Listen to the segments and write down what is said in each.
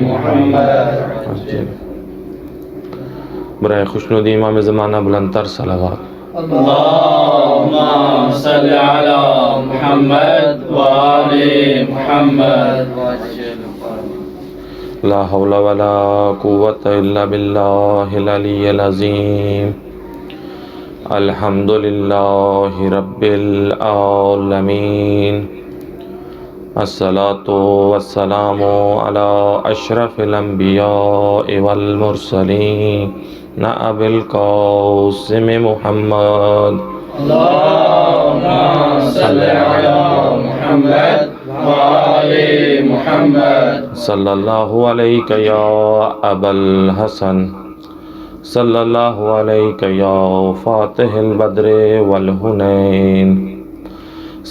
محمد. برائے خوشنودی امام زمانہ بلند تر صلوات. اللهم صل على محمد وآل محمد. لا حول ولا قوة إلا بالله العلي العظيم. الحمد لله رب العالمين. الصلاة والسلام على أشرف الأنبياء والمرسلين أبي القاسم محمد. اللهم صل على محمد وآل محمد. صلى الله عليك يا أبا الحسن. صلى الله عليك يا فاتح البدر والهنين.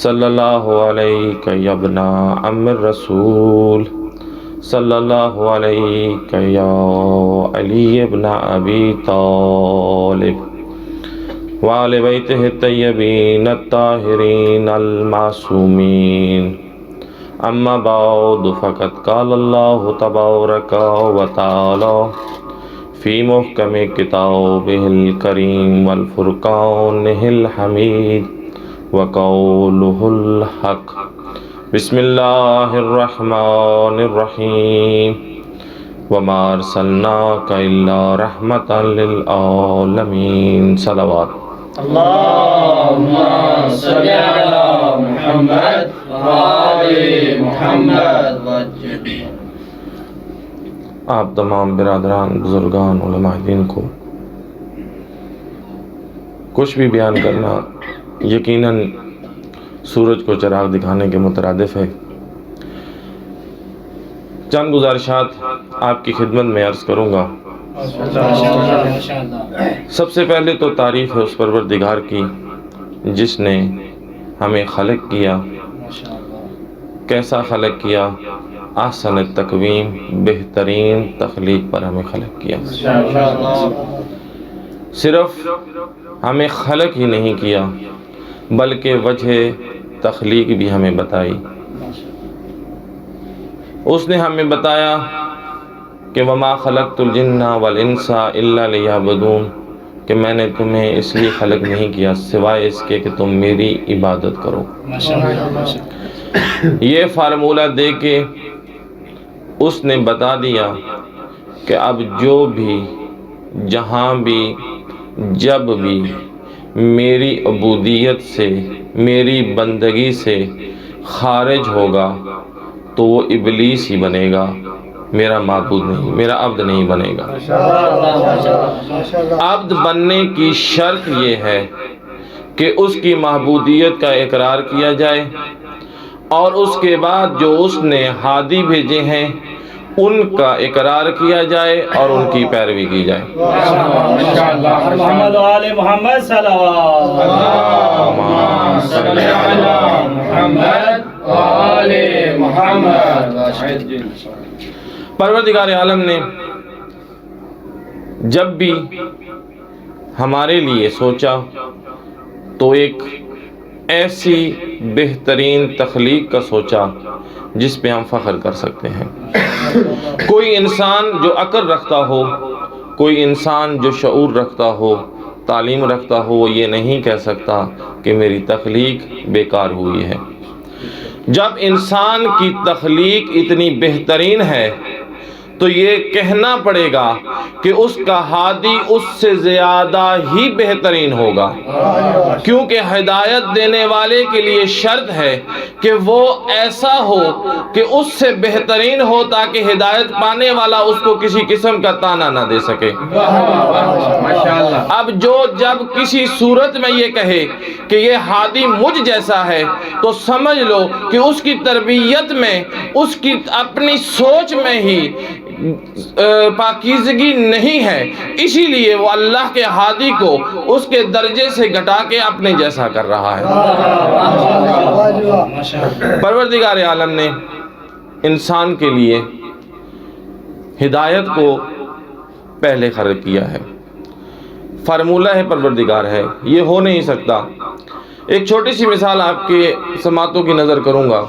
صلى الله عليك يا ابن عم الرسول. صلى الله عليك يا علي بن أبي طالب وآل بيته الطيبين الطاهرين المعصومين. أما بعد فقد قال الله تبارك وتعالى في محكم كتابه الكريم والفرقانه الحميد وقوله الحق. بسم الله الرحمن الرحيم. وما أرسلناك إلا رحمة للعالمين. صلوات. اللهم صل على محمد وآل محمد. آپ تمام برادران، بزرگان، علماء دین کو کچھ بھی بیان کرنا یقیناً سورج کو چراغ دکھانے کے مترادف ہے. چند گزارشات آپ کی خدمت میں عرض کروں گا. سب سے پہلے تو تعریف ہے اس پروردگار کی جس نے ہمیں خلق کیا. کیسا خلق کیا؟ احسن تقویم، بہترین تخلیق پر ہمیں خلق کیا. صرف ہمیں خلق ہی نہیں کیا بلکہ وجہ تخلیق بھی ہمیں بتائی. اس نے ہمیں بتایا کہ وما خلقت الجن والانس الا لیعبدون، کہ میں نے تمہیں اس لیے خلق نہیں کیا سوائے اس کے کہ تم میری عبادت کرو. یہ فارمولہ دے کے اس نے بتا دیا کہ اب جو بھی جہاں بھی جب بھی میری عبودیت سے، میری بندگی سے خارج ہوگا تو وہ ابلیس ہی بنے گا، میرا معبود نہیں، میرا عبد نہیں بنے گا. عبد بننے کی شرط یہ ہے کہ اس کی معبودیت کا اقرار کیا جائے اور اس کے بعد جو اس نے ہادی بھیجے ہیں ان کا اقرار کیا جائے اور ان کی پیروی کی جائے. محمد وآل محمد صلوات. اللهم صل على محمد وآل محمد. پروردگار عالم نے جب بھی ہمارے لیے سوچا تو ایک ایسی بہترین تخلیق کا سوچا جس پہ ہم فخر کر سکتے ہیں. کوئی انسان جو عقل رکھتا ہو، کوئی انسان جو شعور رکھتا ہو، تعلیم رکھتا ہو، وہ یہ نہیں کہہ سکتا کہ میری تخلیق بیکار ہوئی ہے. جب انسان کی تخلیق اتنی بہترین ہے تو یہ کہنا پڑے گا کہ اس کا ہادی اس سے زیادہ ہی بہترین ہوگا، کیونکہ ہدایت دینے والے کے لیے شرط ہے کہ وہ ایسا ہو کہ اس سے بہترین ہو تاکہ ہدایت پانے والا اس کو کسی قسم کا تانا نہ دے سکے. اب جب کسی صورت میں یہ کہے کہ یہ ہادی مجھ جیسا ہے تو سمجھ لو کہ اس کی تربیت میں، اس کی اپنی سوچ میں ہی پاکیزگی نہیں ہے، اسی لیے وہ اللہ کے ہادی کو اس کے درجے سے گھٹا کے اپنے جیسا کر رہا ہے. پروردگار عالم نے انسان کے لیے ہدایت کو پہلے خلق کیا ہے. فارمولہ ہے پروردگار ہے، یہ ہو نہیں سکتا. ایک چھوٹی سی مثال آپ کے سماعتوں کی نظر کروں گا.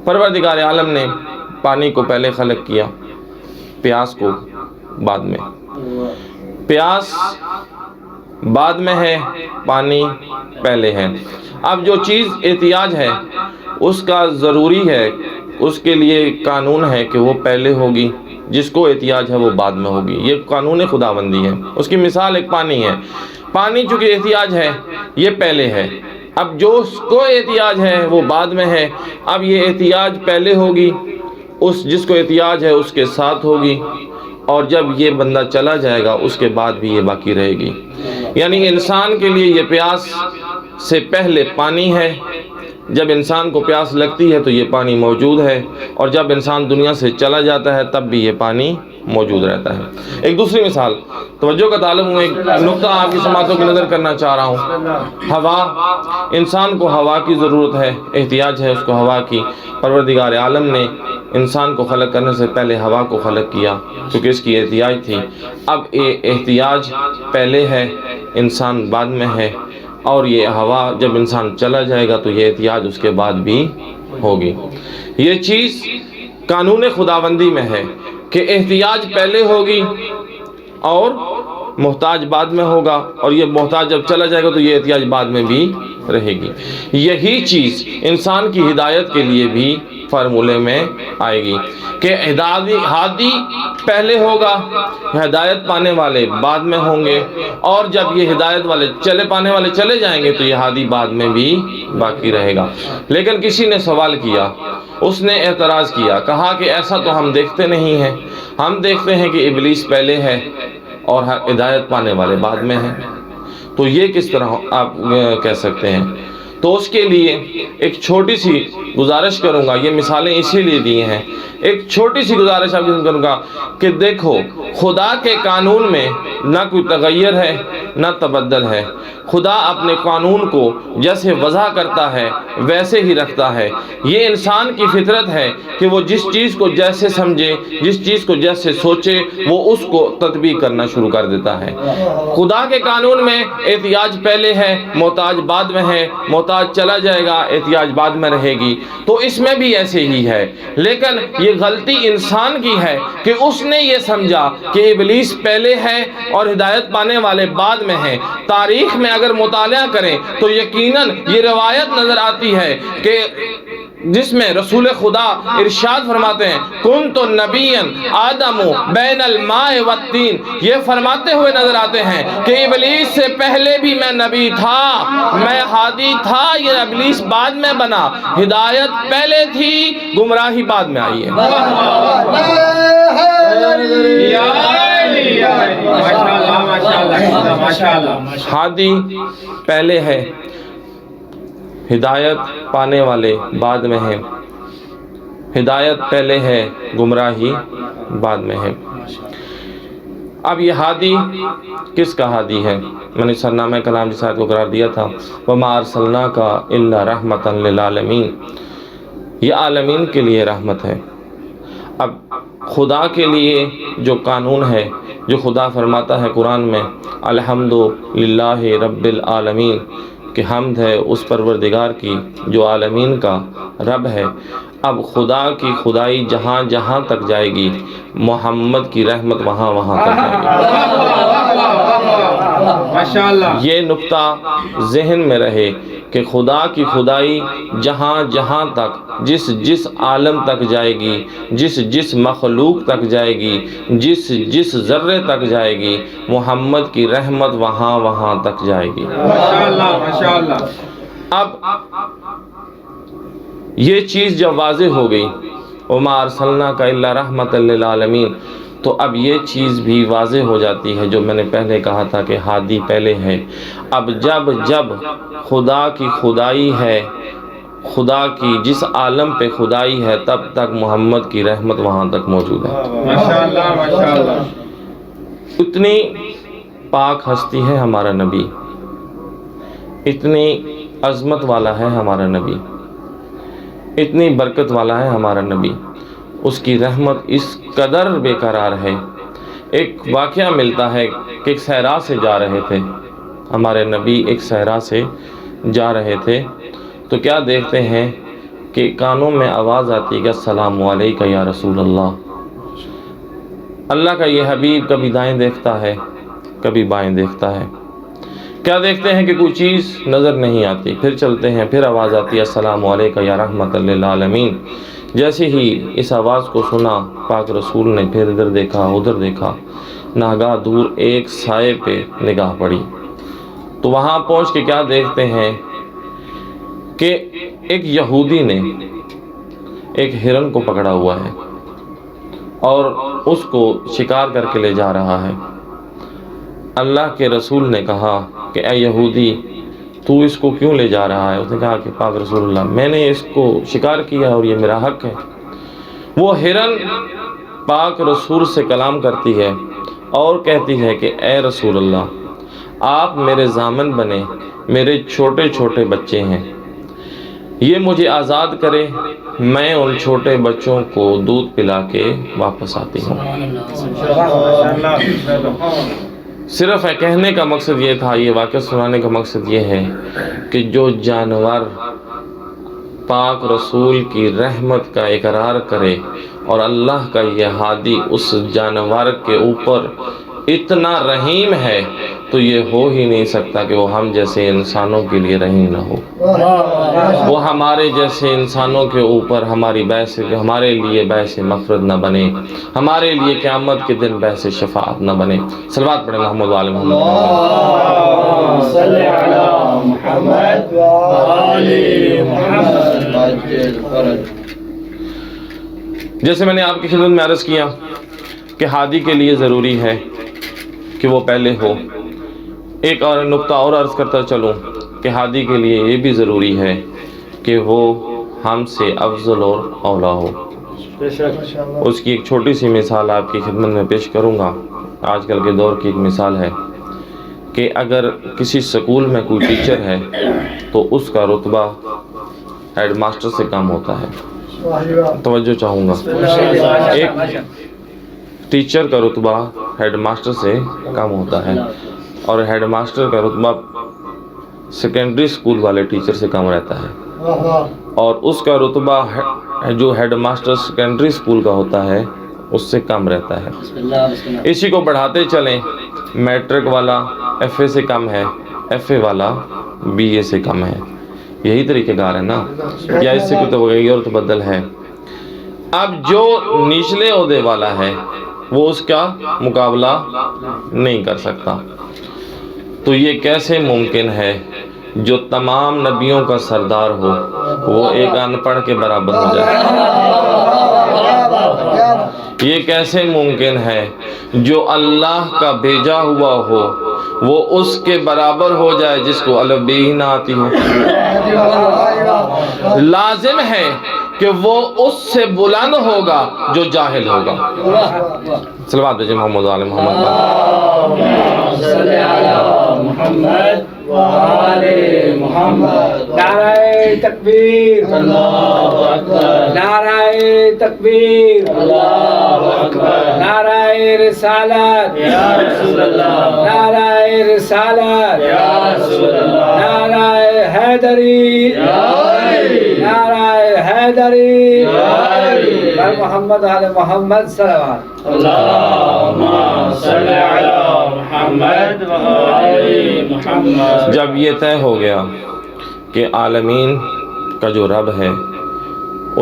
پروردگار عالم نے پانی کو پہلے خلق کیا، پیاس کو بعد میں۔ پیاس بعد میں ہے، پانی پہلے ہے۔ اب جو چیز احتیاج ہے اس کا ضروری ہے، اس کے لیے قانون ہے کہ وہ پہلے ہوگی، جس کو احتیاج ہے وہ بعد میں ہوگی۔ یہ قانون خداوندی ہے۔ اس کی مثال ایک پانی ہے۔ پانی چونکہ احتیاج ہے، یہ پہلے ہے۔ اب جو اس کو احتیاج ہے وہ بعد میں ہے۔ اب یہ احتیاج پہلے ہوگی، اس جس کو احتیاج ہے اس کے ساتھ ہوگی، اور جب یہ بندہ چلا جائے گا اس کے بعد بھی یہ باقی رہے گی۔ یعنی انسان کے لیے یہ پیاس سے پہلے پانی ہے، جب انسان کو پیاس لگتی ہے تو یہ پانی موجود ہے، اور جب انسان دنیا سے چلا جاتا ہے تب بھی یہ پانی موجود رہتا ہے۔ ایک دوسری مثال، توجہ کا طالب ہوں، ایک نقطہ آپ کی سماعتوں کی نظر کرنا چاہ رہا ہوں۔ ہوا، انسان کو ہوا کی ضرورت ہے، احتیاج ہے اس کو ہوا کی۔ پروردگار عالم نے انسان کو خلق کرنے سے پہلے ہوا کو خلق کیا کیونکہ اس کی احتیاج تھی۔ اب یہ احتیاج پہلے ہے، انسان بعد میں ہے، اور یہ ہوا جب انسان چلا جائے گا تو یہ احتیاج اس کے بعد بھی ہوگی۔ یہ چیز قانون خداوندی میں ہے کہ احتیاج پہلے ہوگی اور محتاج بعد میں ہوگا، اور یہ محتاج جب چلا جائے گا تو یہ احتیاج بعد میں بھی رہے گی۔ یہی چیز انسان کی ہدایت کے لیے بھی فارمولے میں آئے گی کہ ہادی پہلے ہوگا، ہدایت پانے والے بعد میں ہوں گے، اور جب یہ ہدایت والے پانے والے چلے جائیں گے تو یہ ہادی بعد میں بھی باقی رہے گا۔ لیکن کسی نے سوال کیا، اس نے اعتراض کیا، کہا کہ ایسا تو ہم دیکھتے نہیں ہیں، ہم دیکھتے ہیں کہ ابلیس پہلے ہے اور ہدایت پانے والے بعد میں ہیں، تو یہ کس طرح آپ کہہ سکتے ہیں؟ تو اس کے لیے ایک چھوٹی سی گزارش کروں گا، یہ مثالیں اسی لیے دی ہیں، ایک چھوٹی سی گزارش آپ سے کروں گا کہ دیکھو، خدا کے قانون میں نہ کوئی تغیر ہے نہ تبدل ہے۔ خدا اپنے قانون کو جیسے وضع کرتا ہے ویسے ہی رکھتا ہے۔ یہ انسان کی فطرت ہے کہ وہ جس چیز کو جیسے سمجھے، جس چیز کو جیسے سوچے، وہ اس کو تطبیق کرنا شروع کر دیتا ہے۔ خدا کے قانون میں احتیاج پہلے ہے، محتاج بعد میں ہے، محتاج چلا جائے گا، احتیاج بعد میں رہے گی، تو اس میں بھی ایسے ہی ہے۔ لیکن یہ غلطی انسان کی ہے کہ اس نے یہ سمجھا کہ ابلیس پہلے ہے اور ہدایت پانے والے بعد میں ہیں۔ تاریخ میں اگر مطالعہ کریں تو یقیناً یہ روایت نظر آتی ہے کہ جس میں رسول خدا ارشاد فرماتے ہیں کنت نبیا آدم بین الماء والطین، یہ فرماتے ہوئے نظر آتے ہیں کہ ابلیس سے پہلے بھی میں نبی تھا، میں ہادی تھا، یہ ابلیس بعد میں بنا، ہدایت پہلے تھی، گمراہی بعد میں آئی ہے۔ ہادی پہلے ہے، ہدایت پانے والے بعد میں ہیں، ہدایت پہلے ہے، گمراہی بعد میں ہے۔ اب یہ ہادی کس کا ہادی ہے؟ میں نے سرنامہ کلام جس آیت کو قرار دیا تھا وَمَا أَرْسَلْنَاكَ إِلَّا رَحْمَةً لِلْعَالَمِينَ، یہ عالمین کے لیے رحمت ہے۔ اب خدا کے لیے جو قانون ہے، جو خدا فرماتا ہے قرآن میں الحمدللہ رب العالمین، کہ حمد ہے اس پروردگار کی جو عالمین کا رب ہے۔ اب خدا کی خدائی جہاں جہاں تک جائے گی، محمد کی رحمت وہاں وہاں تک جائے گی۔ یہ نقطہ ذہن میں رہے کہ خدا کی خدائی جہاں جہاں تک، جس جس عالم تک جائے گی، جس جس مخلوق تک جائے گی، جس جس ذرے تک جائے گی، محمد کی رحمت وہاں وہاں تک جائے گی۔ ماشاءاللہ۔ اب یہ چیز جب واضح ہو گئی وَمَا أَرْسَلْنَاكَ إِلَّا رَحْمَةً لِلْعَالَمِينَ، تو اب یہ چیز بھی واضح ہو جاتی ہے جو میں نے پہلے کہا تھا کہ ہادی پہلے ہے۔ اب جب جب خدا کی خدائی ہے، خدا کی جس عالم پہ خدائی ہے، تب تک محمد کی رحمت وہاں تک موجود ہے۔ ماشاءاللہ ماشاءاللہ۔ اتنی پاک ہستی ہے ہمارا نبی، اتنی عظمت والا ہے ہمارا نبی، اتنی برکت والا ہے ہمارا نبی، اس کی رحمت اس قدر بے قرار ہے۔ ایک واقعہ ملتا ہے کہ ایک صحرا سے جا رہے تھے ہمارے نبی، ایک صحرا سے جا رہے تھے، تو کیا دیکھتے ہیں کہ کانوں میں آواز آتی ہے کہ السلام علیکہ یا رسول اللہ. اللہ کا یہ حبیب کبھی دائیں دیکھتا ہے کبھی بائیں دیکھتا ہے. کیا دیکھتے ہیں کہ کوئی چیز نظر نہیں آتی، پھر چلتے ہیں، پھر آواز آتی ہے السلام علیکہ یا رحمت للعالمین. جیسے ہی اس آواز کو سنا پاک رسول نے پھر ادھر دیکھا ادھر دیکھا، ناگاہ دور ایک سائے پہ نگاہ پڑی. تو وہاں پہنچ کے کیا دیکھتے ہیں کہ ایک یہودی نے ایک ہرن کو پکڑا ہوا ہے اور اس کو شکار کر کے لے جا رہا ہے. اللہ کے رسول نے کہا کہ اے یہودی تو اس کو کیوں لے جا رہا ہے؟ اس نے کہا کہ پاک رسول اللہ میں نے اس کو شکار کیا اور یہ میرا حق ہے. وہ ہرن پاک رسول سے کلام کرتی ہے اور کہتی ہے کہ اے رسول اللہ آپ میرے ضامن بنے، میرے چھوٹے چھوٹے بچے ہیں، یہ مجھے آزاد کرے، میں ان چھوٹے بچوں کو دودھ پلا کے واپس آتی ہوں. صرف کہنے کا مقصد یہ تھا، یہ واقعہ سنانے کا مقصد یہ ہے کہ جو جانور پاک رسول کی رحمت کا اقرار کرے اور اللہ کا یہ ہادی اس جانور کے اوپر اتنا رحیم ہے تو یہ ہو ہی نہیں سکتا کہ وہ ہم جیسے انسانوں کے لیے رحیم نہ ہو. وہ ہمارے جیسے انسانوں کے اوپر ہمارے لیے باعث مغفرت نہ بنے، ہمارے لیے قیامت کے دن باعث شفاعت نہ بنے. صلوات پڑھیں محمد وعلی محمد. صلی علی محمد وعلی محمد. جیسے میں نے آپ کی خدمت میں عرض کیا کہ ہادی کے لیے ضروری ہے کہ وہ پہلے ہو. ایک اور نقطہ اور عرض کرتا چلوں کہ ہادی کے لیے یہ بھی ضروری ہے کہ وہ ہم سے افضل اور اولا ہو. اس کی ایک چھوٹی سی مثال آپ کی خدمت میں پیش کروں گا. آج کل کے دور کی ایک مثال ہے کہ اگر کسی سکول میں کوئی ٹیچر ہے تو اس کا رتبہ ہیڈ ماسٹر سے کم ہوتا ہے. توجہ چاہوں گا. ایک ٹیچر کا رتبہ ہیڈ ماسٹر سے کم ہوتا ہے اور ہیڈ ماسٹر کا رتبہ سیکنڈری اسکول والے ٹیچر سے کم رہتا ہے، اور اس کا رتبہ جو ہیڈ ماسٹر سیکنڈری اسکول کا ہوتا ہے اس سے کم رہتا ہے. اسی کو بڑھاتے چلیں، میٹرک والا ایف اے سے کم ہے، ایف اے والا بی اے سے کم ہے. یہی طریقہ کار ہے نا، یا اس سے کوئی توغییر اور تبدل ہے. اب جو نچلے عہدے والا ہے وہ اس کا مقابلہ نہیں کر سکتا. تو یہ کیسے ممکن ہے جو تمام نبیوں کا سردار ہو وہ ایک ان پڑھ کے برابر ہو جائے؟ یہ کیسے ممکن ہے جو اللہ کا بھیجا ہوا ہو وہ اس کے برابر ہو جائے جس کو الف بے ہی نہ آتی ہو؟ لازم ہے کہ وہ اس سے بلند ہوگا جو جاہل ہوگا. صلوات بھیجیں محمد وعلی محمد. صلی علی محمد وعلی محمد. نعرہ تکبیر، اللہ اکبر. نعرہ تکبیر، اللہ اکبر. نعرہ رسالت، یا رسول اللہ. نعرہ رسالت، یا رسول اللہ. نعرہ حیدری، نعرہ حیدری. بر محمد علی محمد صلوات. اللہم صلی علی محمد وعلی محمد. جب یہ طے ہو گیا کہ عالمین کا جو رب ہے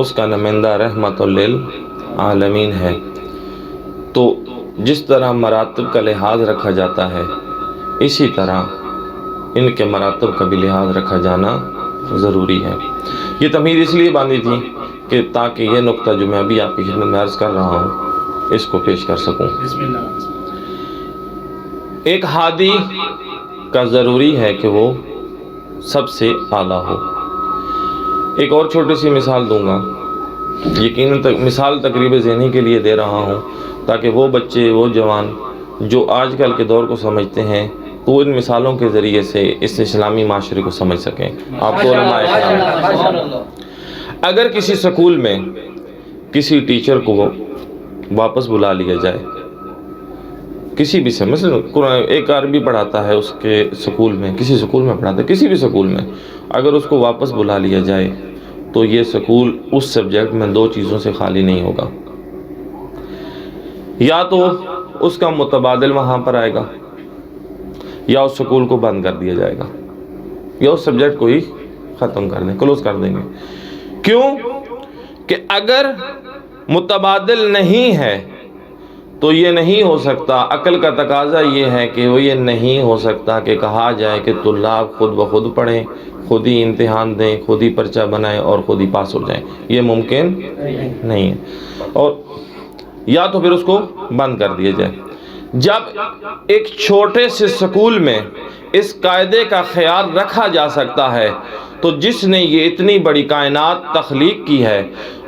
اس کا نمائندہ رحمت للعالمین ہے، تو جس طرح مراتب کا لحاظ رکھا جاتا ہے اسی طرح ان کے مراتب کا بھی لحاظ رکھا جانا ضروری ہے. یہ تمہید اس لیے باندھی تھی کہ تاکہ یہ نقطہ جو میں ابھی آپ کی خدمت میں عرض کر رہا ہوں اس کو پیش کر سکوں. ایک ہادی کا ضروری ہے کہ وہ سب سے اعلیٰ ہو. ایک اور چھوٹی سی مثال دوں گا، یقیناً مثال تقریب ذہنی کے لیے دے رہا ہوں تاکہ وہ بچے وہ جوان جو آج کل کے دور کو سمجھتے ہیں تو ان مثالوں کے ذریعے سے اس اسلامی معاشرے کو سمجھ سکیں. آپ کو علماء کرام، اگر کسی سکول میں کسی ٹیچر کو واپس بلا لیا جائے کسی بھی سے، مثلا قرآن ایک عربی پڑھاتا ہے اس کے سکول میں، کسی سکول میں پڑھاتا ہے، کسی بھی سکول میں، اگر اس کو واپس بلا لیا جائے تو یہ سکول اس سبجیکٹ میں 2 چیزوں سے خالی نہیں ہوگا، یا تو اس کا متبادل وہاں پر آئے گا، یا اس سکول کو بند کر دیا جائے گا، یا اس سبجیکٹ کو ہی ختم کر دیں، کلوز کر دیں گے۔ کیوں کہ اگر متبادل نہیں ہے تو یہ نہیں ہو سکتا، عقل کا تقاضا یہ ہے کہ وہ یہ نہیں ہو سکتا کہ کہا جائے کہ طلاب خود بخود پڑھیں، خود ہی امتحان دیں، خود ہی پرچہ بنائیں اور خود ہی پاس ہو جائیں، یہ ممکن نہیں ہے، اور یا تو پھر اس کو بند کر دیا جائے۔ جب ایک چھوٹے سے سکول میں اس قاعدے کا خیال رکھا جا سکتا ہے تو جس نے یہ اتنی بڑی کائنات تخلیق کی ہے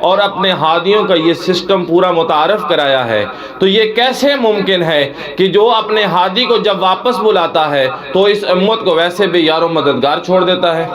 اور اپنے ہادیوں کا یہ سسٹم پورا متعارف کرایا ہے، تو یہ کیسے ممکن ہے کہ جو اپنے ہادی کو جب واپس بلاتا ہے تو اس امت کو ویسے بھی یار و مددگار چھوڑ دیتا ہے؟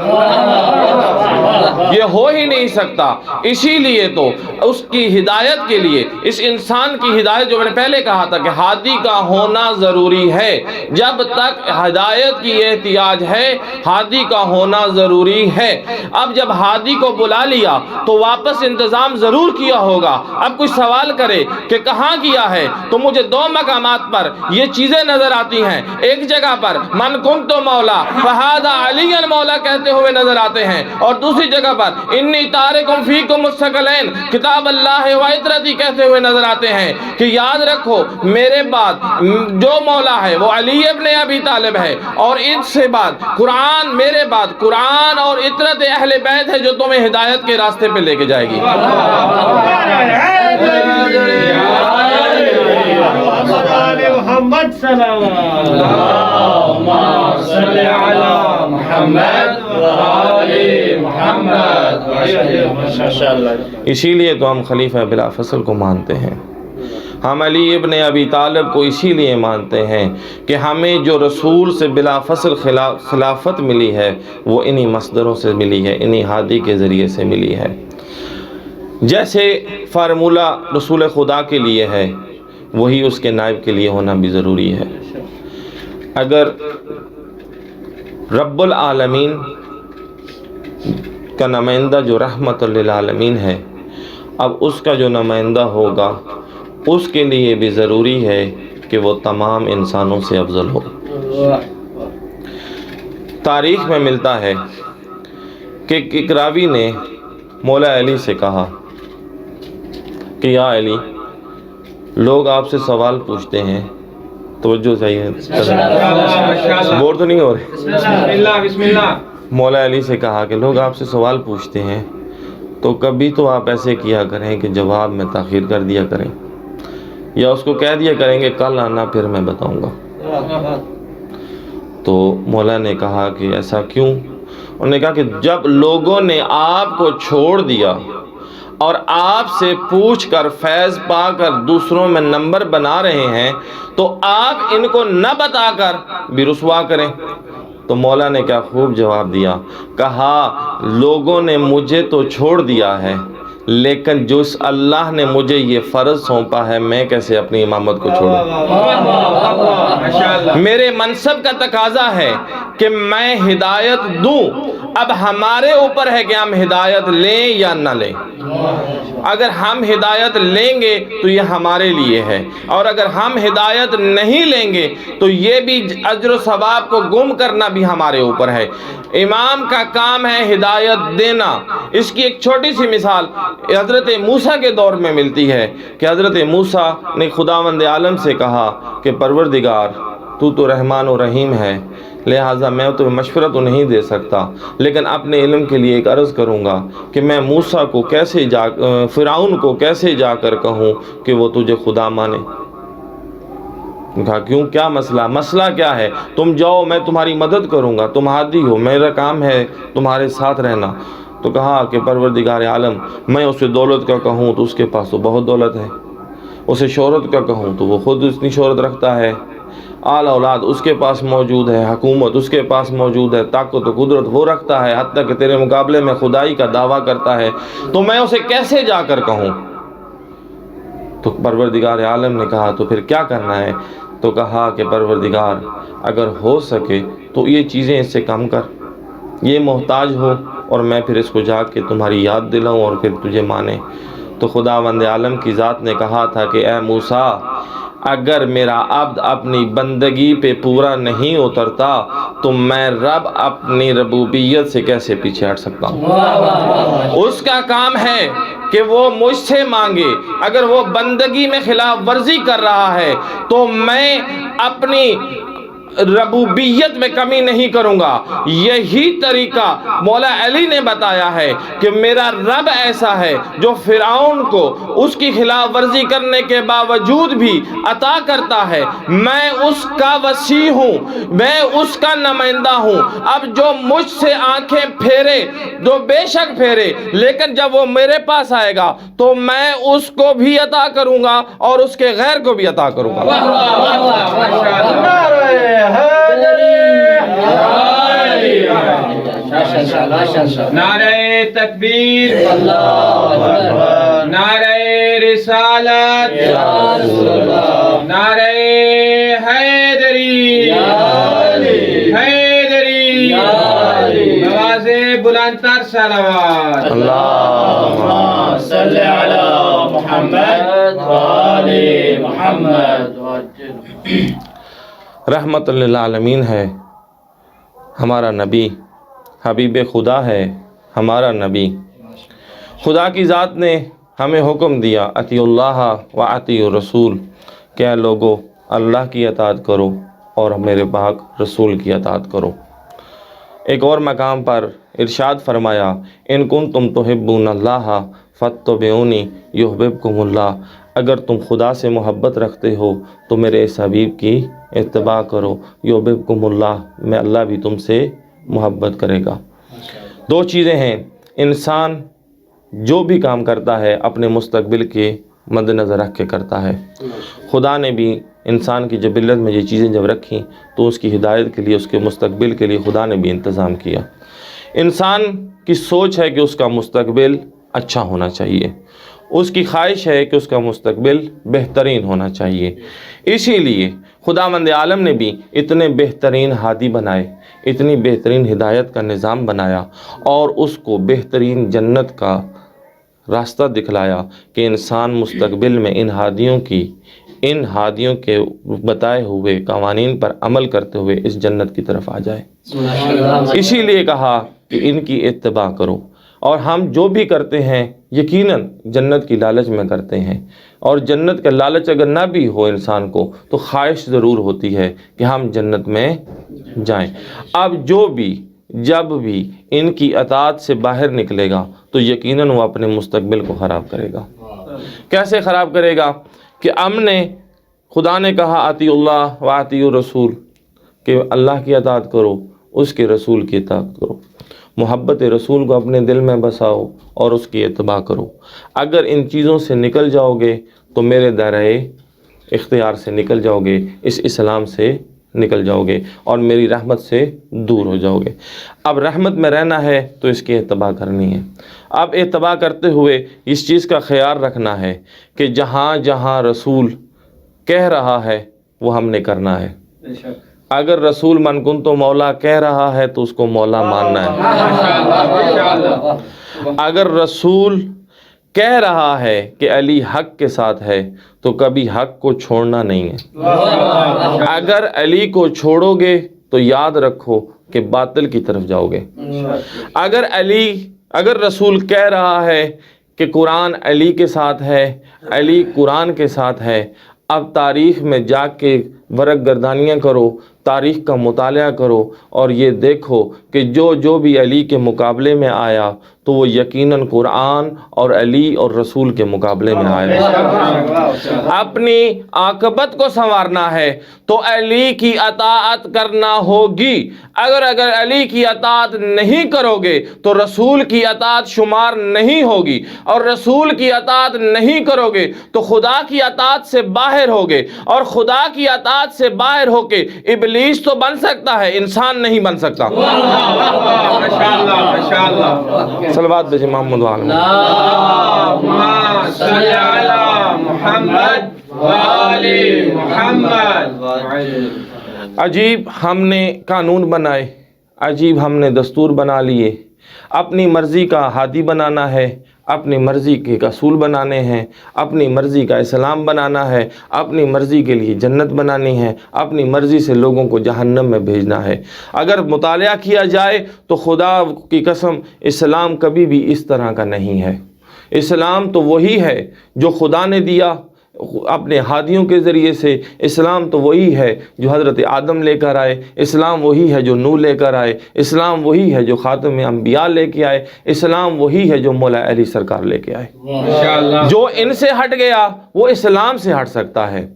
یہ ہو ہی نہیں سکتا۔ اسی لیے تو اس کی ہدایت کے لیے، اس انسان کی ہدایت، جو میں نے پہلے کہا تھا کہ ہادی کا ہونا ضروری ہے، جب تک ہدایت کی احتیاج ہے ہادی کا ہونا ضروری ہے۔ اب جب ہادی کو بلا لیا تو واپس انتظام ضرور کیا ہوگا۔ اب کوئی سوال کرے کہ کہاں کیا ہے، تو مجھے 2 مقامات پر یہ چیزیں نظر آتی ہیں۔ ایک جگہ پر من کنت مولا فہذا علی مولا کہتے ہوئے نظر آتے ہیں، اور دوسری جگہ پر انی تارکم فیکم الثقلین کتاب اللہ و عترتی کہتے ہوئے نظر آتے ہیں کہ یاد رکھو میرے بعد جو مولا ہے وہ علی ابن ابی طالب ہے، اور اس سے بعد قرآن، میرے بعد قرآن اور عطرت اہل بیت ہے جو تمہیں ہدایت کے راستے پہ لے کے جائے گی۔ محمد صلی اللہ۔ اسی لیے تو ہم خلیفہ بلا فصل کو مانتے ہیں، ہم علی ابن ابی طالب کو اسی لیے مانتے ہیں کہ ہمیں جو رسول سے بلا فصل خلافت ملی ہے وہ انہی مصدروں سے ملی ہے، انہی ہادی کے ذریعے سے ملی ہے۔ جیسے فارمولہ رسول خدا کے لیے ہے، وہی اس کے نائب کے لیے ہونا بھی ضروری ہے۔ اگر رب العالمین کا نمائندہ جو رحمت للعالمین ہے، اب اس کا جو نمائندہ ہوگا اس کے لیے بھی ضروری ہے کہ وہ تمام انسانوں سے افضل ہو۔ تاریخ میں ملتا ہے کہ ایک راوی نے مولا علی سے کہا کہ یا علی، لوگ آپ سے سوال پوچھتے ہیں، توجہ چاہیے، بور تو نہیں ہو رہے؟ بسم اللہ۔ مولا علی سے کہا کہ لوگ آپ سے سوال پوچھتے ہیں تو کبھی تو آپ ایسے کیا کریں کہ جواب میں تاخیر کر دیا کریں، یا اس کو کہہ دیا کریں کہ کل آنا پھر میں بتاؤں گا۔ تو مولا نے کہا کہ ایسا کیوں؟ انہوں نے کہا کہ جب لوگوں نے آپ کو چھوڑ دیا اور آپ سے پوچھ کر فیض پا کر دوسروں میں نمبر بنا رہے ہیں تو آپ ان کو نہ بتا کر بھی رسوا کریں۔ تو مولا نے کیا خوب جواب دیا، کہا لوگوں نے مجھے تو چھوڑ دیا ہے، لیکن جس اللہ نے مجھے یہ فرض سونپا ہے میں کیسے اپنی امامت کو چھوڑوں؟ میرے منصب کا تقاضا ہے کہ میں ہدایت دوں، اب ہمارے اوپر ہے کہ ہم ہدایت لیں یا نہ لیں۔ اگر ہم ہدایت لیں گے تو یہ ہمارے لیے ہے، اور اگر ہم ہدایت نہیں لیں گے تو یہ بھی اجر و ثواب کو گم کرنا بھی ہمارے اوپر ہے۔ امام کا کام ہے ہدایت دینا۔ اس کی ایک چھوٹی سی مثال حضرت موسیٰ کے دور میں ملتی ہے کہ حضرت موسیٰ نے خداوند عالم سے کہا کہ پروردگار تو رحمان و رحیم ہے، لہٰذا میں تمہیں مشورہ تو نہیں دے سکتا، لیکن اپنے علم کے لیے ایک عرض کروں گا کہ میں موسیٰ کو کیسے فرعون کو کیسے جا کر کہوں کہ وہ تجھے خدا مانے؟ کہا کیوں، کیا مسئلہ کیا ہے؟ تم جاؤ، میں تمہاری مدد کروں گا، تم ہادی ہو، میرا کام ہے تمہارے ساتھ رہنا۔ تو کہا کہ پروردگار عالم، میں اسے دولت کا کہوں تو اس کے پاس تو بہت دولت ہے، اسے شہرت کا کہوں تو وہ خود اتنی شہرت رکھتا ہے، آل اولاد اس کے پاس موجود ہے، حکومت اس کے پاس موجود ہے، طاقت و قدرت وہ رکھتا ہے، حتیٰ کہ تیرے مقابلے میں خدائی کا دعویٰ کرتا ہے، تو میں اسے کیسے جا کر کہوں؟ تو پروردگار عالم نے کہا تو پھر کیا کرنا ہے؟ تو کہا کہ پروردگار اگر ہو سکے تو یہ چیزیں اس سے کم کر، یہ محتاج ہو اور میں پھر اس کو جا کے تمہاری یاد دلاؤں اور پھر تجھے مانے۔ تو خداوند عالم کی ذات نے کہا تھا کہ اے موسیٰ، اگر میرا عبد اپنی بندگی پہ پورا نہیں اترتا تو میں رب اپنی ربوبیت سے کیسے پیچھے ہٹ سکتا ہوں؟ اس کا کام ہے کہ وہ مجھ سے مانگے۔ اگر وہ بندگی میں خلاف ورزی کر رہا ہے تو میں اپنی ربوبیت میں کمی نہیں کروں گا۔ یہی طریقہ مولا علی نے بتایا ہے کہ میرا رب ایسا ہے جو فرعون کو اس کی خلاف ورزی کرنے کے باوجود بھی عطا کرتا ہے۔ میں اس کا وسیع ہوں، میں اس کا نمائندہ ہوں۔ اب جو مجھ سے آنکھیں پھیرے جو بے شک پھیرے، لیکن جب وہ میرے پاس آئے گا تو میں اس کو بھی عطا کروں گا اور اس کے غیر کو بھی عطا کروں گا۔ نعرہ تکبیر، نعرہ رسالت، نعرہ حیدری، حیدری، آواز بلند تر صلوات۔ اللہم صلی علی محمد وآل محمد۔ رحمت للعالمین ہے ہمارا نبی، حبیب خدا ہے ہمارا نبی۔ خدا کی ذات نے ہمیں حکم دیا اطیعوا اللہ و اطیعوا الرسول، کہ اے لوگو اللہ کی اطاعت کرو اور میرے پاک رسول کی اطاعت کرو۔ ایک اور مقام پر ارشاد فرمایا ان کنتم تحبون اللہ فاتبعونی یحببکم اللہ، اگر تم خدا سے محبت رکھتے ہو تو میرے اس حبیب کی اتباع کرو، یحببکم اللہ، میں اللہ بھی تم سے محبت کرے گا۔ دو چیزیں ہیں، انسان جو بھی کام کرتا ہے اپنے مستقبل کے مد نظر رکھ کے کرتا ہے۔ خدا نے بھی انسان کی جبلت میں یہ چیزیں جب رکھیں تو اس کی ہدایت کے لیے، اس کے مستقبل کے لیے خدا نے بھی انتظام کیا۔ انسان کی سوچ ہے کہ اس کا مستقبل اچھا ہونا چاہیے، اس کی خواہش ہے کہ اس کا مستقبل بہترین ہونا چاہیے۔ اسی لیے خداوند عالم نے بھی اتنے بہترین ہادی بنائے، اتنی بہترین ہدایت کا نظام بنایا اور اس کو بہترین جنت کا راستہ دکھلایا کہ انسان مستقبل میں ان ہادیوں کے بتائے ہوئے قوانین پر عمل کرتے ہوئے اس جنت کی طرف آ جائے۔ اسی لیے کہا کہ ان کی اتباع کرو، اور ہم جو بھی کرتے ہیں یقیناً جنت کی لالچ میں کرتے ہیں، اور جنت کا لالچ اگر نہ بھی ہو انسان کو تو خواہش ضرور ہوتی ہے کہ ہم جنت میں جائیں۔ اب جب بھی ان کی اطاعت سے باہر نکلے گا تو یقیناً وہ اپنے مستقبل کو خراب کرے گا۔ کیسے خراب کرے گا؟ کہ خدا نے کہا اطیعوا اللہ و اطیعوا الرسول، کہ اللہ کی اطاعت کرو، اس کے رسول کی اطاعت کرو، محبت رسول کو اپنے دل میں بساؤ اور اس کی اتباع کرو۔ اگر ان چیزوں سے نکل جاؤ گے تو میرے دائرۂ اختیار سے نکل جاؤ گے، اس اسلام سے نکل جاؤ گے اور میری رحمت سے دور ہو جاؤ گے۔ اب رحمت میں رہنا ہے تو اس کی اتباع کرنی ہے۔ اب اتباع کرتے ہوئے اس چیز کا خیال رکھنا ہے کہ جہاں جہاں رسول کہہ رہا ہے وہ ہم نے کرنا ہے۔ اگر رسول من کن تو مولا کہہ رہا ہے تو اس کو مولا ماننا ہے۔ اگر رسول کہہ رہا ہے کہ علی حق کے ساتھ ہے تو کبھی حق کو چھوڑنا نہیں ہے۔ اگر علی کو چھوڑو گے تو یاد رکھو کہ باطل کی طرف جاؤ گے۔ اگر رسول کہہ رہا ہے کہ قرآن علی کے ساتھ ہے، علی قرآن کے ساتھ ہے، اب تاریخ میں جا کے ورق گردانیاں کرو، تاریخ کا مطالعہ کرو اور یہ دیکھو کہ جو بھی علی کے مقابلے میں آیا تو وہ یقیناً قرآن اور علی اور رسول کے مقابلے میں آیا۔ اپنی عاقبت کو سنوارنا ہے تو علی کی اطاعت کرنا ہوگی۔ اگر علی کی اطاعت نہیں کرو گے تو رسول کی اطاعت شمار نہیں ہوگی، اور رسول کی اطاعت نہیں کرو گے تو خدا کی اطاعت سے باہر ہوگے، اور خدا کی اطاعت سے باہر ہو کے ابلیس تو بن سکتا ہے، انسان نہیں بن سکتا۔ صلوات بھیجیں محمد وعلی اللہم صلی علی محمد وآل محمد۔ عجیب ہم نے قانون بنائے، عجیب ہم نے دستور بنا لیے اپنی مرضی کا ہادی بنانا ہے، اپنی مرضی کے اصول بنانے ہیں، اپنی مرضی کا اسلام بنانا ہے، اپنی مرضی کے لیے جنت بنانی ہے، اپنی مرضی سے لوگوں کو جہنم میں بھیجنا ہے۔ اگر مطالعہ کیا جائے تو خدا کی قسم اسلام کبھی بھی اس طرح کا نہیں ہے۔ اسلام تو وہی ہے جو خدا نے دیا اپنے ہادیوں کے ذریعے سے، اسلام تو وہی ہے جو حضرت آدم لے کر آئے، اسلام وہی ہے جو نوح لے کر آئے، اسلام وہی ہے جو خاتم انبیاء لے کے آئے، اسلام وہی ہے جو مولا علی سرکار لے کے آئے۔ انشاءاللہ جو ان سے ہٹ گیا وہ اسلام سے ہٹ سکتا ہے۔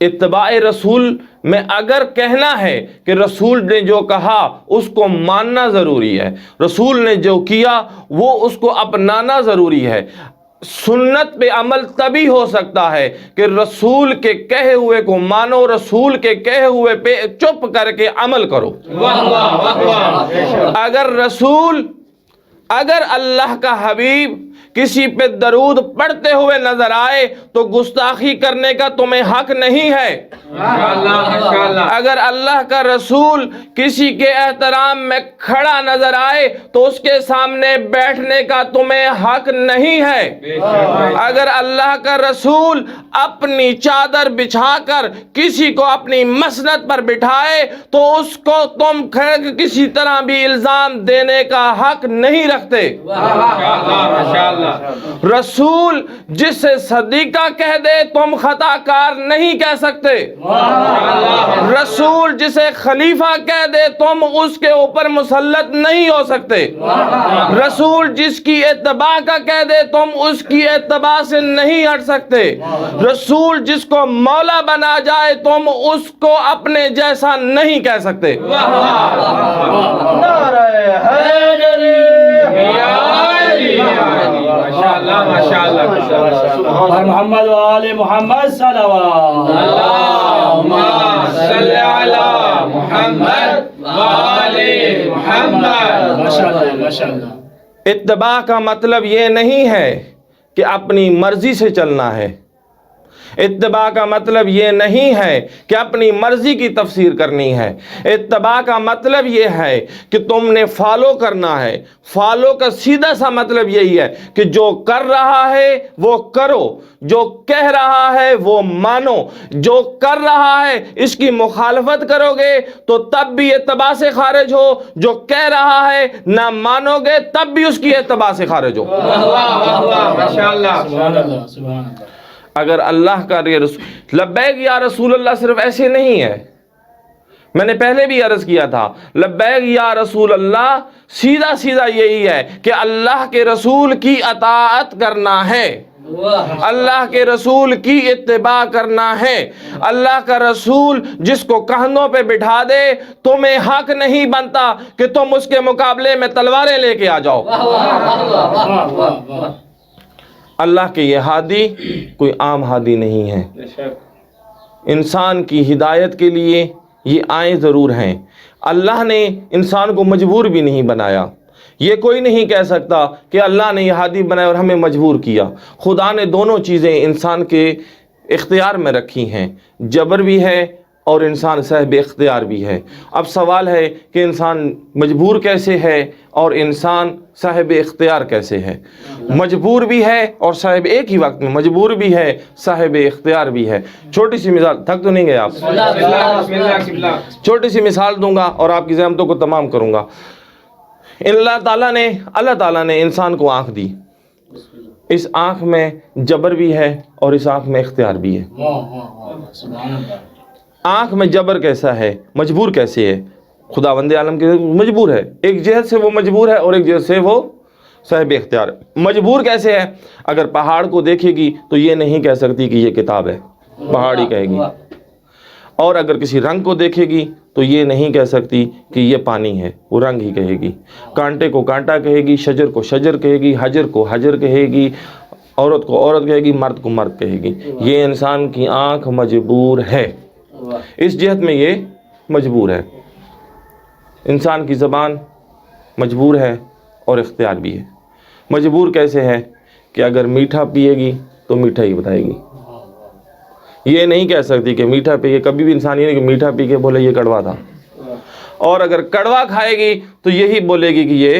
اتباع رسول میں اگر کہنا ہے کہ رسول نے جو کہا اس کو ماننا ضروری ہے، رسول نے جو کیا وہ اس کو اپنانا ضروری ہے۔ سنت پہ عمل تبھی ہو سکتا ہے کہ رسول کے کہے ہوئے کو مانو، رسول کے کہے ہوئے پہ چپ کر کے عمل کرو۔ واہ واہ واہ واہ۔ اگر اللہ کا حبیب کسی پہ درود پڑھتے ہوئے نظر آئے تو گستاخی کرنے کا تمہیں حق نہیں ہے۔ ماشاءاللہ ماشاءاللہ۔ اگر اللہ کا رسول کسی کے احترام میں کھڑا نظر آئے تو اس کے سامنے بیٹھنے کا تمہیں حق نہیں ہے۔ اگر اللہ کا رسول اپنی چادر بچھا کر کسی کو اپنی مسند پر بٹھائے تو اس کو تم کسی طرح بھی الزام دینے کا حق نہیں رکھتے۔ ماشاءاللہ ماشاءاللہ۔ رسول جسے صدیقہ کہہ دے تم خطا کار نہیں کہہ سکتے۔ رسول جسے خلیفہ کہہ دے تم اس کے اوپر مسلط نہیں ہو سکتے۔ رسول جس کی اتباع کا کہہ دے تم اس کی اتباع سے نہیں ہٹ سکتے۔ رسول جس کو مولا بنا جائے تم اس کو اپنے جیسا نہیں کہہ سکتے۔ ماشاءاللہ ماشاءاللہ۔ محمد و آل محمد صلوات۔ اللہم صلی علی محمد و آل محمد۔ ماشاءاللہ ماشاءاللہ۔ اتباع کا مطلب یہ نہیں ہے کہ اپنی مرضی سے چلنا ہے۔ اتباع کا مطلب یہ نہیں ہے کہ اپنی مرضی کی تفسیر کرنی ہے۔ اتباع کا مطلب یہ ہے کہ تم نے فالو کرنا ہے۔ فالو کا سیدھا سا مطلب یہی ہے کہ جو کر رہا ہے وہ کرو، جو کہہ رہا ہے وہ مانو۔ جو کر رہا ہے اس کی مخالفت کرو گے تو تب بھی اتباع سے خارج ہو، جو کہہ رہا ہے نہ مانو گے تب بھی اس کی اتباع سے خارج ہو۔ واہ واہ واہ واہ ماشاءاللہ۔ سبحان اللہ سبحان اللہ۔ اگر اللہ کا رسول لبیک یا رسول اللہ صرف ایسے نہیں ہے، میں نے پہلے بھی عرض کیا تھا، لبیک یا رسول اللہ سیدھا سیدھا یہی ہے کہ اللہ کے رسول کی اطاعت کرنا ہے، اللہ کے رسول کی اتباع کرنا ہے۔ اللہ کا رسول جس کو کندھوں پہ بٹھا دے تمہیں حق نہیں بنتا کہ تم اس کے مقابلے میں تلواریں لے کے آ جاؤ۔ اللہ کے یہ ہادی کوئی عام ہادی نہیں ہے۔ انسان کی ہدایت کے لیے یہ آئیں ضرور ہیں۔ اللہ نے انسان کو مجبور بھی نہیں بنایا۔ یہ کوئی نہیں کہہ سکتا کہ اللہ نے یہ ہادی بنایا اور ہمیں مجبور کیا۔ خدا نے دونوں چیزیں انسان کے اختیار میں رکھی ہیں، جبر بھی ہے اور انسان صاحب اختیار بھی ہے۔ اب سوال ہے کہ انسان مجبور کیسے ہے اور انسان صاحب اختیار کیسے ہے؟ مجبور بھی ہے اور صاحب ایک ہی وقت میں مجبور بھی ہے، صاحب اختیار بھی ہے۔ چھوٹی سی مثال، تھک تو نہیں گئے آپ؟ بسم اللہ بسم اللہ۔ چھوٹی سی مثال دوں گا اور آپ کی زحمتوں کو تمام کروں گا۔ اللہ تعالیٰ نے انسان کو آنکھ دی، اس آنکھ میں جبر بھی ہے اور اس آنکھ میں اختیار بھی ہے۔ سبحان اللہ۔ آنکھ میں جبر کیسا ہے، مجبور کیسے ہے؟ خداوند عالم کے مجبور ہے، ایک جہت سے وہ مجبور ہے اور ایک جہت سے وہ صاحب اختیار ہے۔ مجبور کیسے ہے؟ اگر پہاڑ کو دیکھے گی تو یہ نہیں کہہ سکتی کہ یہ کتاب ہے، پہاڑ ہی کہے گی۔ اور اگر کسی رنگ کو دیکھے گی تو یہ نہیں کہہ سکتی کہ یہ پانی ہے، وہ رنگ ہی کہے گی۔ کانٹے کو کانٹا کہے گی، شجر کو شجر کہے گی، حجر کو حجر کہے گی، عورت کو عورت کہے گی، مرد کو مرد کہے گی۔ یہ انسان کی آنکھ مجبور ہے، اس جہت میں یہ مجبور ہے۔ انسان کی زبان مجبور ہے اور اختیار بھی ہے۔ مجبور کیسے ہے کہ اگر میٹھا پیے گی تو میٹھا ہی بتائے گی، یہ نہیں کہہ سکتی کہ میٹھا پی کے، کبھی بھی انسان یہ نہیں کہ میٹھا پی کے بولے یہ کڑوا تھا، اور اگر کڑوا کھائے گی تو یہی بولے گی کہ یہ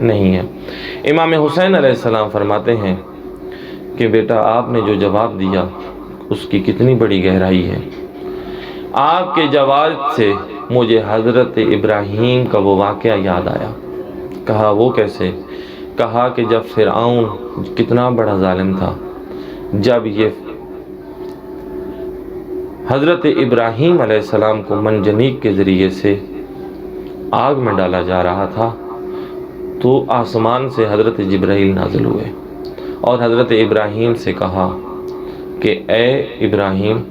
نہیں ہے۔ امام حسین علیہ السلام فرماتے ہیں کہ بیٹا آپ نے جو جواب دیا اس کی کتنی بڑی گہرائی ہے۔ آپ کے جواب سے مجھے حضرت ابراہیم کا وہ واقعہ یاد آیا۔ کہا وہ کیسے؟ کہا کہ جب فرعون کتنا بڑا ظالم تھا، جب یہ حضرت ابراہیم علیہ السلام کو منجنیق کے ذریعے سے آگ میں ڈالا جا رہا تھا تو آسمان سے حضرت جبرائیل نازل ہوئے اور حضرت ابراہیم سے کہا کہ اے ابراہیم،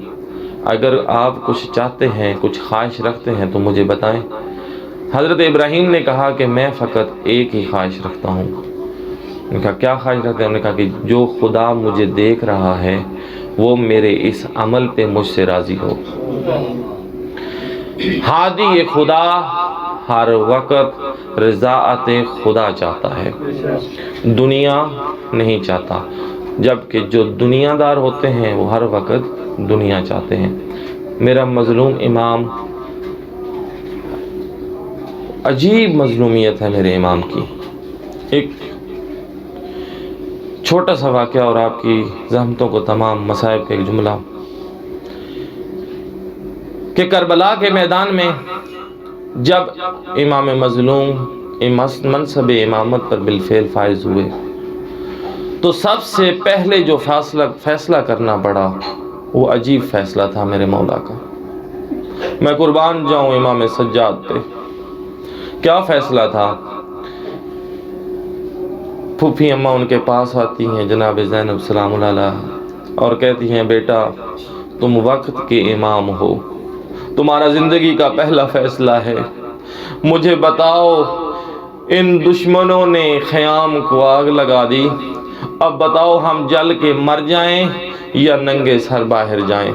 اگر آپ کچھ چاہتے ہیں، کچھ خواہش رکھتے ہیں تو مجھے بتائیں۔ حضرت ابراہیم نے کہا کہ میں فقط ایک ہی خواہش رکھتا ہوں۔ انہوں نے کہا کیا خواہش رکھتے ہیں؟ انہوں نے کہا کہ جو خدا مجھے دیکھ رہا ہے وہ میرے اس عمل پہ مجھ سے راضی ہو۔ ہادی خدا ہر وقت رضاعت خدا چاہتا ہے، دنیا نہیں چاہتا، جبکہ جو دنیا دار ہوتے ہیں وہ ہر وقت دنیا چاہتے ہیں۔ میرا مظلوم امام، عجیب مظلومیت ہے میرے امام کی۔ ایک چھوٹا سا واقعہ اور آپ کی زحمتوں کو تمام مصائب کا ایک جملہ کہ کربلا کے میدان میں جب امام مظلوم منصب امامت پر بالفعل فائز ہوئے تو سب سے پہلے جو فیصلہ کرنا پڑا وہ عجیب فیصلہ تھا میرے مولا کا۔ میں قربان جاؤں امام سجاد پہ۔ کیا فیصلہ تھا؟ پھوپھی اماں ان کے پاس آتی ہیں جناب زینب سلام اللہ علیہ اور کہتی ہیں بیٹا تم وقت کے امام ہو، تمہارا زندگی کا پہلا فیصلہ ہے، مجھے بتاؤ ان دشمنوں نے خیام کو آگ لگا دی، اب بتاؤ ہم جل کے مر جائیں یا ننگے سر باہر جائیں۔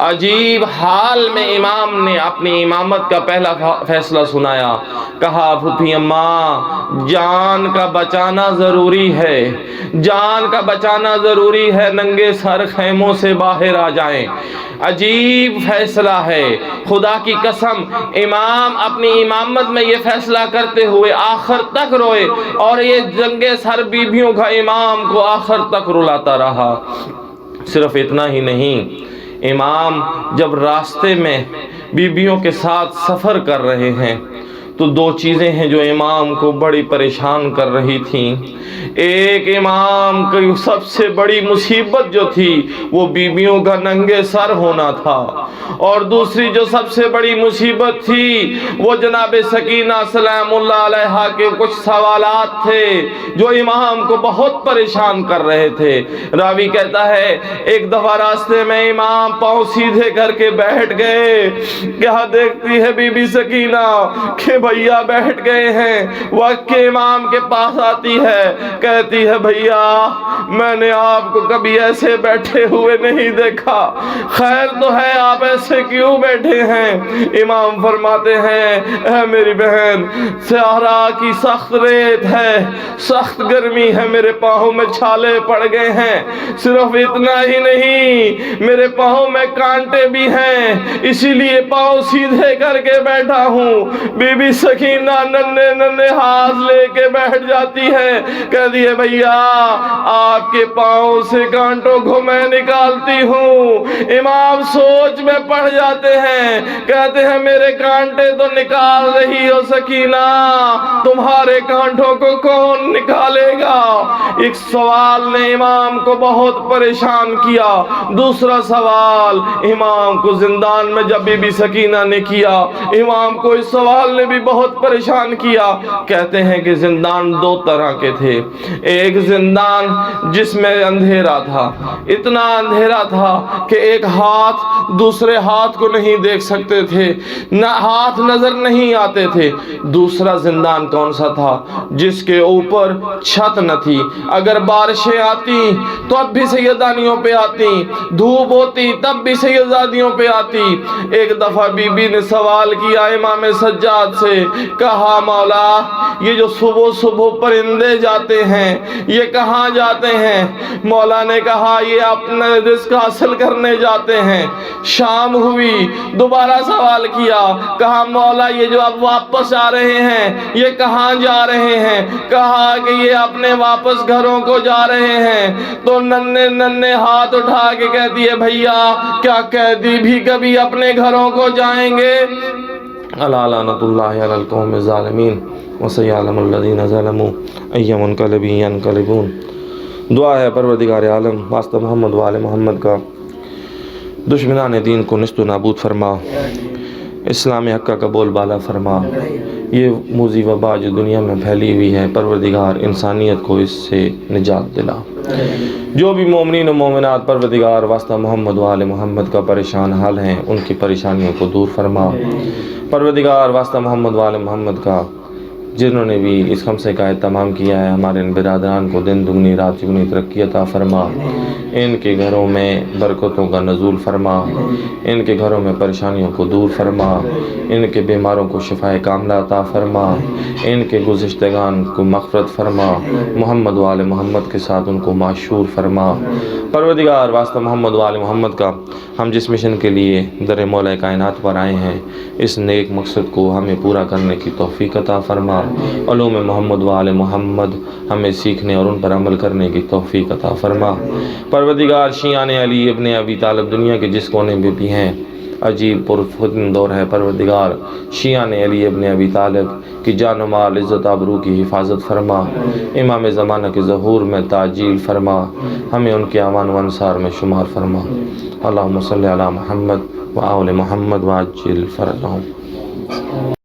عجیب حال میں امام نے اپنی امامت کا پہلا فیصلہ سنایا۔ کہا پھوپھی اماں جان کا بچانا ضروری ہے، جان کا بچانا ضروری ہے، ننگے سر خیموں سے باہر آ جائیں۔ عجیب فیصلہ ہے، خدا کی قسم امام اپنی امامت میں یہ فیصلہ کرتے ہوئے آخر تک روئے اور یہ ننگے سر بیبیوں کا امام کو آخر تک رلاتا رہا۔ صرف اتنا ہی نہیں، امام جب راستے میں بیبیوں کے ساتھ سفر کر رہے ہیں تو دو چیزیں ہیں جو امام کو بڑی پریشان کر رہی تھیں۔ ایک امام کی سب سے بڑی مصیبت جو تھی وہ بیبیوں کا ننگے سر ہونا تھا، اور دوسری جو سب سے بڑی مصیبت تھی وہ جناب سکینہ سلام اللہ علیہا کے کچھ سوالات تھے جو امام کو بہت پریشان کر رہے تھے۔ راوی کہتا ہے ایک دفعہ راستے میں امام پاؤں سیدھے کر کے بیٹھ گئے، کیا دیکھتی ہے بی بی سکینہ کہ بھیا بیٹھ گئے ہیں، وقت کے امام کے پاس آتی ہے، کہتی ہے بھیا میں نے آپ کو کبھی ایسے بیٹھے ہوئے نہیں دیکھا، خیر تو ہے آپ ایسے کیوں بیٹھے ہیں؟ امام فرماتے ہیں اے میری بہن صحرا کی سخت ریت ہے، سخت گرمی ہے، میرے پاؤں میں چھالے پڑ گئے ہیں، صرف اتنا ہی نہیں میرے پاؤں میں کانٹے بھی ہیں، اسی لیے پاؤں سیدھے کر کے بیٹھا ہوں۔ بی بی سکینہ ننھے ننھے ہاتھ لے کے بیٹھ جاتی ہے، کہتی ہے بھیا آپ کے پاؤں سے کانٹوں کو میں نکالتی ہوں۔ امام سوچ میں پڑ جاتے ہیں، کہتے ہیں میرے کانٹے تو نکال رہی ہو سکینہ، تمہارے کانٹوں کو کون نکالے گا؟ ایک سوال نے امام کو بہت پریشان کیا۔ دوسرا سوال امام کو زندان میں جب بی بی سکینہ نے کیا، امام کو اس سوال نے بھی بہت پریشان کیا۔ کہتے ہیں کہ زندان دو طرح کے تھے، ایک زندان جس میں اندھیرا تھا، اتنا اندھیرا تھا کہ ایک ہاتھ دوسرے ہاتھ کو نہیں دیکھ سکتے تھے، نہ ہاتھ نظر نہیں آتے تھے۔ دوسرا زندان کون سا تھا؟ جس کے اوپر چھت نہ تھی، اگر بارشیں آتی تو اب بھی سیدانیوں پہ آتی، دھوپ ہوتی تب بھی سیدانیوں پہ آتی۔ ایک دفعہ بی بی نے سوال کیا امام سجاد سے، کہا مولا یہ جو صبح صبح پرندے جاتے ہیں یہ کہاں جاتے ہیں؟ مولا نے کہا یہ اپنا رزق حاصل کرنے جاتے ہیں۔ شام ہوئی، دوبارہ سوال کیا، کہا مولا یہ جو اب واپس آ رہے ہیں یہ کہاں جا رہے ہیں؟ کہا کہ یہ اپنے واپس گھروں کو جا رہے ہیں۔ تو ننھے ننھے ہاتھ اٹھا کے کہتی ہے بھیا کیا قیدی بھی کبھی اپنے گھروں کو جائیں گے؟ الا لعنۃ اللہ علی القوم الظالمین وسیعلم الذین ظلموا ای منقلب ینقلبون۔ دعا ہے پروردگار عالم واسطہ محمد و آل محمد کا، دشمنان دین کو نیست و نابود فرما، اسلام حقہ کا بول بالا فرما۔ یہ موذی وبا جو دنیا میں پھیلی ہوئی ہے پروردگار انسانیت کو اس سے نجات دلا۔ جو بھی مومنین و مومنات پروردگار واسطہ محمد و آل محمد کا پریشان حال ہیں ان کی پریشانیوں کو دور فرما۔ پروردگار واسطہ محمد و آل محمد کا جنہوں نے بھی اس خمسے کا اہتمام کیا ہے ہمارے ان برادران کو دن دگنی رات چگنی ترقی عطا فرما، ان کے گھروں میں برکتوں کا نزول فرما، ان کے گھروں میں پریشانیوں کو دور فرما، ان کے بیماروں کو شفاء کاملہ عطا فرما، ان کے گزشتگان کو مغفرت فرما، محمد و آل محمد کے ساتھ ان کو معشور فرما۔ پروردگار واسطہ محمد و آل محمد کا ہم جس مشن کے لیے در مولا کائنات پر آئے ہیں اس نیک مقصد کو ہمیں پورا کرنے کی توفیق عطا فرما۔ علوم محمد و آل محمد ہمیں سیکھنے اور ان پر عمل کرنے کی توفیق عطا فرما۔ پروردگار شیعان علی ابن ابی طالب دنیا کے جس کونے میں بھی ہیں عجیب پرفتن دور ہے، پروردگار شیعان علی ابن ابی طالب کی جان و مال عزت آبرو کی حفاظت فرما، امام زمانہ کے ظہور میں تعجیل فرما، ہمیں ان کے اعوان و انصار میں شمار فرما۔ اللہم صلی علی محمد و آل محمد وعجل فرجہم۔